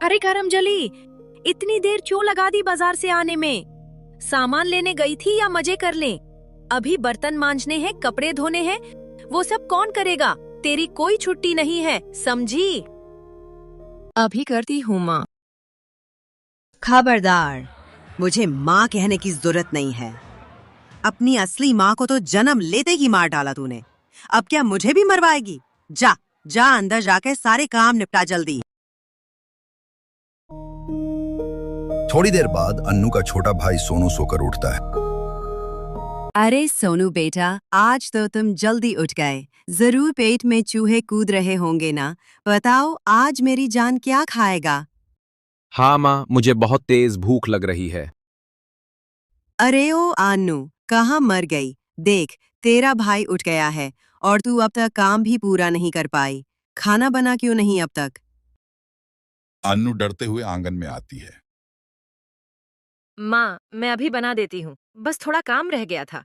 अरे करमजली, इतनी देर क्यों लगा दी बाजार से आने में? सामान लेने गई थी या मजे कर लें? अभी बर्तन मांजने हैं, कपड़े धोने हैं, वो सब कौन करेगा? तेरी कोई छुट्टी नहीं है, समझी? अभी करती हूँ माँ। खबरदार, मुझे माँ कहने की जरूरत नहीं है। अपनी असली माँ को तो जन्म लेते ही मार डाला तूने। अब क्या मुझे भी मरवाएगी? जा जा अंदर जाके सारे काम निपटा जल्दी। थोड़ी देर बाद अन्नू का छोटा भाई सोनू सोकर उठता है। अरे सोनू बेटा, आज तो तुम जल्दी उठ गए। जरूर पेट में चूहे कूद रहे होंगे ना। बताओ आज मेरी जान क्या खाएगा? हाँ माँ, मुझे बहुत तेज भूख लग रही है। अरे ओ अन्नू, कहाँ मर गई? देख, तेरा भाई उठ गया है और तू अब तक काम भी पूरा नहीं कर पाई। खाना बना क्यों नहीं अब तक? अन्नू डरते हुए आंगन में आती है। माँ, मैं अभी बना देती हूँ, बस थोड़ा काम रह गया था।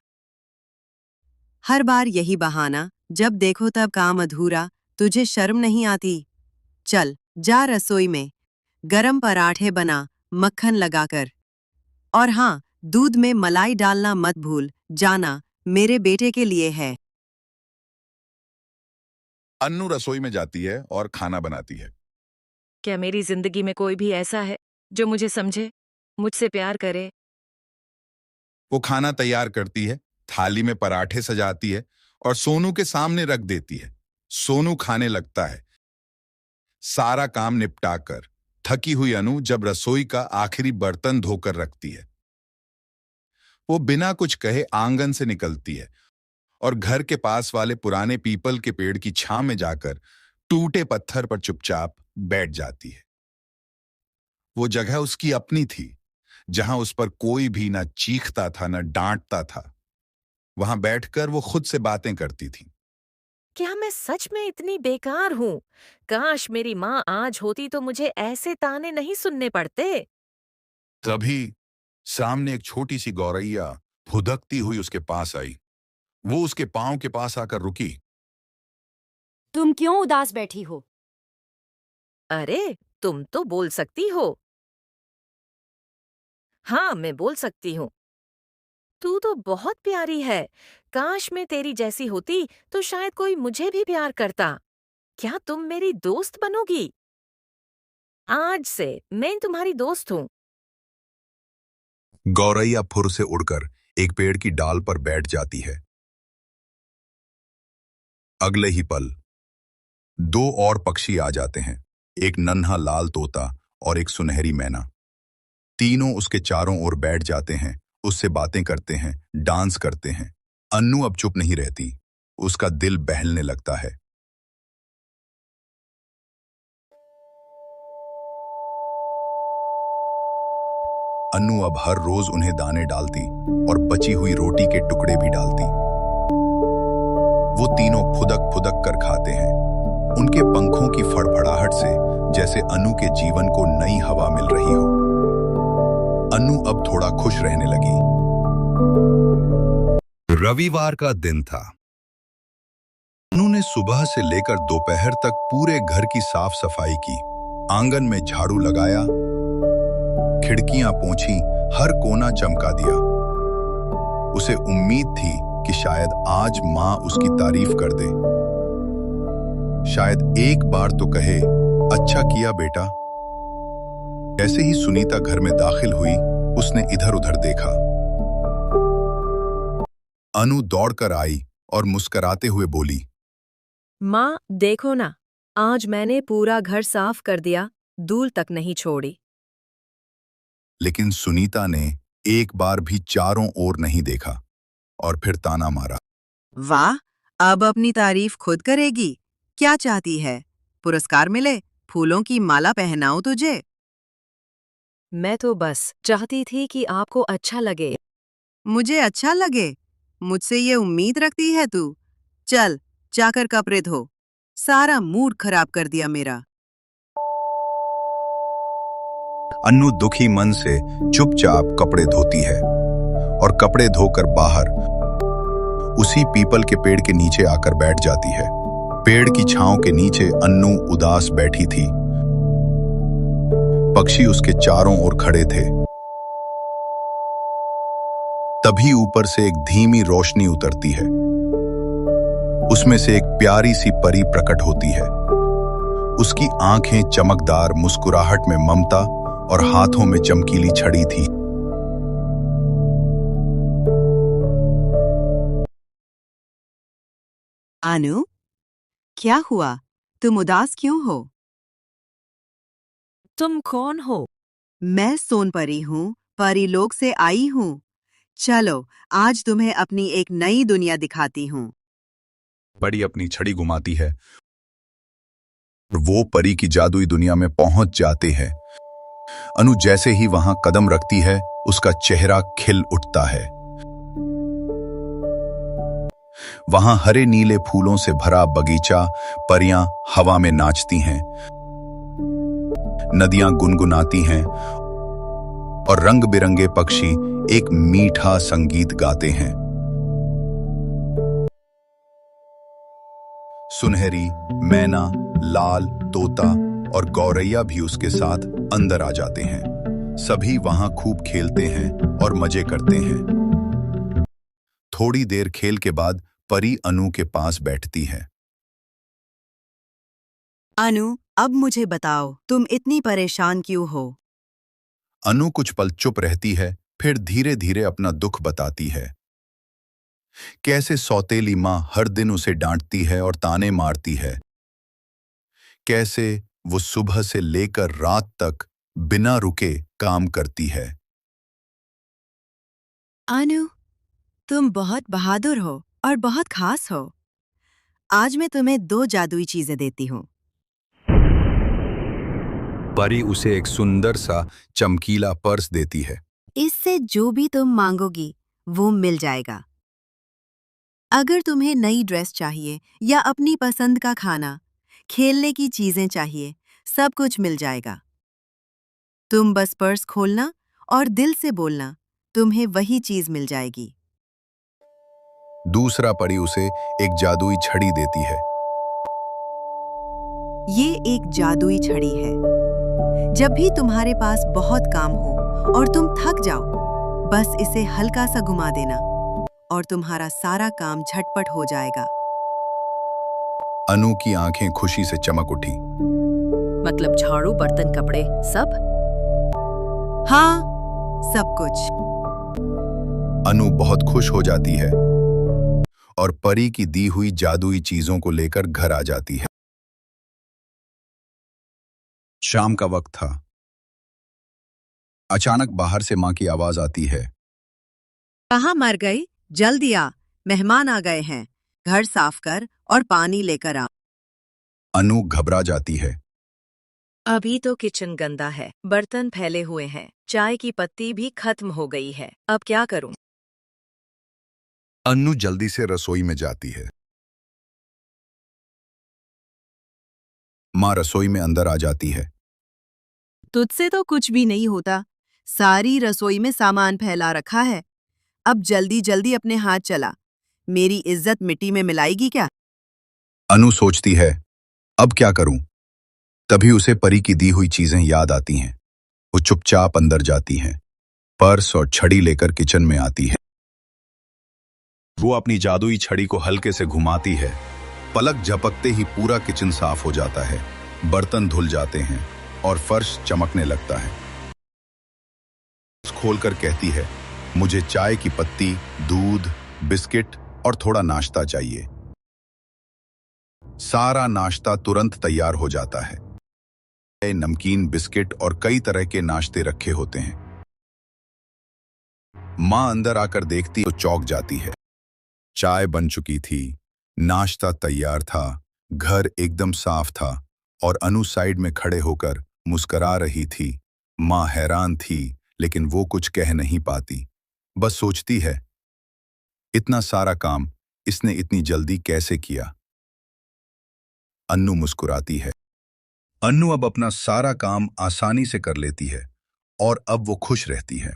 हर बार यही बहाना, जब देखो तब काम अधूरा। तुझे शर्म नहीं आती? चल जा रसोई में, गरम पराठे बना मक्खन लगाकर। और हाँ, दूध में मलाई डालना मत भूल जाना, मेरे बेटे के लिए है। अन्नू रसोई में जाती है और खाना बनाती है। क्या मेरी जिंदगी में कोई भी ऐसा है जो मुझे समझे, मुझसे प्यार करे? वो खाना तैयार करती है, थाली में पराठे सजाती है और सोनू के सामने रख देती है। सोनू खाने लगता है। सारा काम निपटाकर थकी हुई अनु जब रसोई का आखिरी बर्तन धोकर रखती है, वो बिना कुछ कहे आंगन से निकलती है और घर के पास वाले पुराने पीपल के पेड़ की छां में जाकर टूटे पत्थर पर चुपचाप बैठ जाती है। वो जगह उसकी अपनी थी, जहां उस पर कोई भी ना चीखता था ना डांटता था। वहां बैठकर वो खुद से बातें करती थी। क्या मैं सच में इतनी बेकार हूँ? काश मेरी माँ आज होती तो मुझे ऐसे ताने नहीं सुनने पड़ते। तभी सामने एक छोटी सी गौरैया फुदकती हुई उसके पास आई। वो उसके पांव के पास आकर रुकी। तुम क्यों उदास बैठी हो? अरे, तुम तो बोल सकती हो। हाँ, मैं बोल सकती हूँ। तू तो बहुत प्यारी है। काश मैं तेरी जैसी होती तो शायद कोई मुझे भी प्यार करता। क्या तुम मेरी दोस्त बनोगी? आज से मैं तुम्हारी दोस्त हूँ। गौरैया फुर से उड़कर एक पेड़ की डाल पर बैठ जाती है। अगले ही पल दो और पक्षी आ जाते हैं, एक नन्हा लाल तोता और एक सुनहरी मैना। तीनों उसके चारों ओर बैठ जाते हैं, उससे बातें करते हैं, डांस करते हैं। अन्नू अब चुप नहीं रहती, उसका दिल बहलने लगता है। अन्नू अब हर रोज उन्हें दाने डालती और बची हुई रोटी के टुकड़े भी डालती। वो तीनों फुदक फुदक कर खाते हैं, उनके पंखों की फड़फड़ाहट से जैसे अन्नू के जीवन को नई हवा मिल रही हो। अन्नू अब थोड़ा खुश रहने लगी। रविवार का दिन था। अन्नू ने सुबह से लेकर दोपहर तक पूरे घर की साफ सफाई की, आंगन में झाड़ू लगाया, खिड़कियां पोंछी, हर कोना चमका दिया। उसे उम्मीद थी कि शायद आज माँ उसकी तारीफ कर दे, शायद एक बार तो कहे, अच्छा किया बेटा। जैसे ही सुनीता घर में दाखिल हुई, उसने इधर उधर देखा। अनु दौड़कर आई और मुस्कुराते हुए बोली, माँ देखो ना, आज मैंने पूरा घर साफ कर दिया, धूल तक नहीं छोड़ी। लेकिन सुनीता ने एक बार भी चारों ओर नहीं देखा और फिर ताना मारा। वाह, अब अपनी तारीफ खुद करेगी। क्या चाहती है? पुरस्कार मिले? फूलों की माला पहनाऊं तुझे? मैं तो बस चाहती थी कि आपको अच्छा लगे। मुझे अच्छा लगे? मुझसे ये उम्मीद रखती है तू? चल जाकर कपड़े धो, सारा मूड खराब कर दिया मेरा। अन्नू दुखी मन से चुपचाप कपड़े धोती है और कपड़े धोकर बाहर उसी पीपल के पेड़ के नीचे आकर बैठ जाती है। पेड़ की छांव के नीचे अन्नू उदास बैठी थी। पक्षी उसके चारों ओर खड़े थे। तभी ऊपर से एक धीमी रोशनी उतरती है। उसमें से एक प्यारी सी परी प्रकट होती है। उसकी आंखें चमकदार मुस्कुराहट में ममता और हाथों में चमकीली छड़ी थी। अनु, क्या हुआ? तुम उदास क्यों हो? तुम कौन हो? मैं सोनपरी हूँ, परीलोक से आई हूँ। चलो, आज तुम्हें अपनी एक नई दुनिया दिखाती हूँ। परी अपनी छड़ी घुमाती है और वो परी की जादुई दुनिया में पहुंच जाते हैं। अनु जैसे ही वहां कदम रखती है, उसका चेहरा खिल उठता है। वहां हरे नीले फूलों से भरा बगीचा, परियां हवा में नाचती हैं, नदियां गुनगुनाती हैं और रंग बिरंगे पक्षी एक मीठा संगीत गाते हैं। सुनहरी, मैना, लाल, तोता और गौरैया भी उसके साथ अंदर आ जाते हैं। सभी वहां खूब खेलते हैं और मजे करते हैं। थोड़ी देर खेल के बाद परी अनु के पास बैठती है। अनु, अब मुझे बताओ, तुम इतनी परेशान क्यों हो? अनु कुछ पल चुप रहती है, फिर धीरे धीरे अपना दुख बताती है। कैसे सौतेली माँ हर दिन उसे डांटती है और ताने मारती है। कैसे वो सुबह से लेकर रात तक बिना रुके काम करती है। अनु, तुम बहुत बहादुर हो और बहुत खास हो। आज मैं तुम्हें 2 जादुई चीजें देती हूँ। परी उसे एक सुंदर सा चमकीला पर्स देती है। इससे जो भी तुम मांगोगी, वो मिल जाएगा। अगर तुम्हें नई ड्रेस चाहिए या अपनी पसंद का खाना, खेलने की चीजें चाहिए, सब कुछ मिल जाएगा। तुम बस पर्स खोलना और दिल से बोलना, तुम्हें वही चीज मिल जाएगी। दूसरा परी उसे एक जादुई छड़ी देती है। ये एक जादुई छड़ी है। जब भी तुम्हारे पास बहुत काम हो और तुम थक जाओ, बस इसे हल्का सा घुमा देना और तुम्हारा सारा काम झटपट हो जाएगा। अनु की आंखें खुशी से चमक उठी। मतलब झाड़ू, बर्तन, कपड़े सब? हाँ, सब कुछ। अनु बहुत खुश हो जाती है और परी की दी हुई जादुई चीजों को लेकर घर आ जाती है। शाम का वक्त था। अचानक बाहर से मां की आवाज आती है। कहाँ मर गई? जल्दी आ, मेहमान आ गए हैं। घर साफ कर और पानी लेकर आ। अनु घबरा जाती है। अभी तो किचन गंदा है, बर्तन फैले हुए हैं, चाय की पत्ती भी खत्म हो गई है। अब क्या करूं? अनु जल्दी से रसोई में जाती है। मां रसोई में अंदर आ जाती है। तुझसे तो कुछ भी नहीं होता। सारी रसोई में सामान फैला रखा है। अब जल्दी जल्दी अपने हाथ चला। मेरी इज्जत मिट्टी में मिलाएगी क्या? अनु सोचती है, अब क्या करूं? तभी उसे परी की दी हुई चीजें याद आती हैं। वो चुपचाप अंदर जाती है, पर्स और छड़ी लेकर किचन में आती है। वो अपनी जादुई छड़ी को हल्के से घुमाती है। पलक झपकते ही पूरा किचन साफ हो जाता है, बर्तन धुल जाते हैं और फर्श चमकने लगता है। खोलकर कहती है, मुझे चाय की पत्ती, दूध, बिस्किट और थोड़ा नाश्ता चाहिए। सारा नाश्ता तुरंत तैयार हो जाता है। नमकीन, बिस्किट और कई तरह के नाश्ते रखे होते हैं। मां अंदर आकर देखती तो चौंक जाती है। चाय बन चुकी थी, नाश्ता तैयार था, घर एकदम साफ था और अनु साइड में खड़े होकर मुस्कुरा रही थी। मां हैरान थी, लेकिन वो कुछ कह नहीं पाती। बस सोचती है, इतना सारा काम इसने इतनी जल्दी कैसे किया? अन्नू मुस्कुराती है। अन्नू अब अपना सारा काम आसानी से कर लेती है और अब वो खुश रहती है।